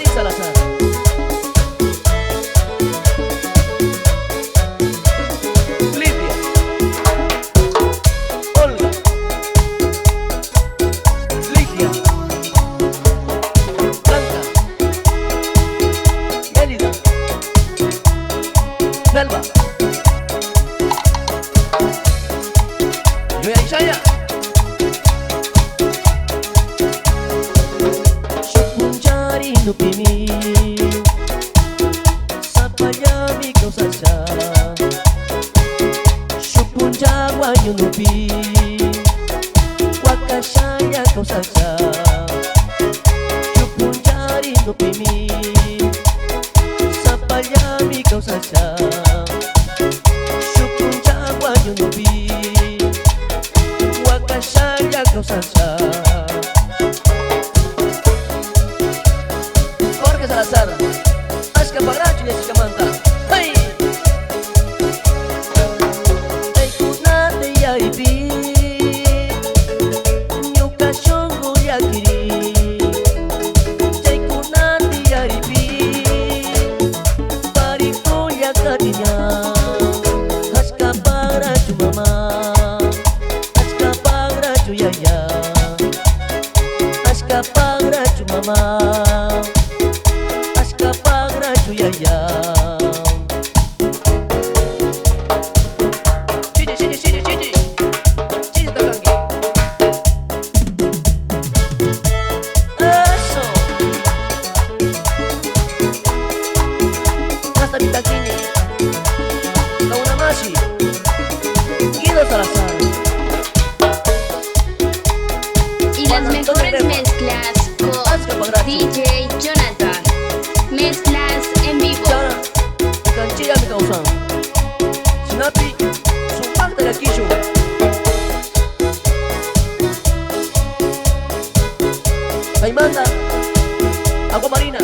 Dani Salazar. Lidia, Olga, Ligia, Blanca, Mélida, Melba, Joya Ishaya. Shukunjari nupimi Sapayami kau saja Shukunjawa yunupi Wakashaya kau saja Shukunjari nupimi Sapayami kau saja Shukunjawa yunupi Wakashaya kau saja. Salazar, Aska Pagracho y Aska Manta. ¡Hey! Taikunate yaipi Nyuka shongo yakiri Taikunate yaipi Pariko yakatinya Aska Pagracho mama Aska Pagracho yaya Aska Pagracho mama Yaya Cici, cici, cici, cici Cici takangi Eso Hasta Bitakini Kaunamashi Guido Salazar. Y las mejores mezclas con DJ Jonathan. Mezclas en vivo. Canchilla mi causan. Snappy, su parte de aquí yo. Caimanda, agua marina.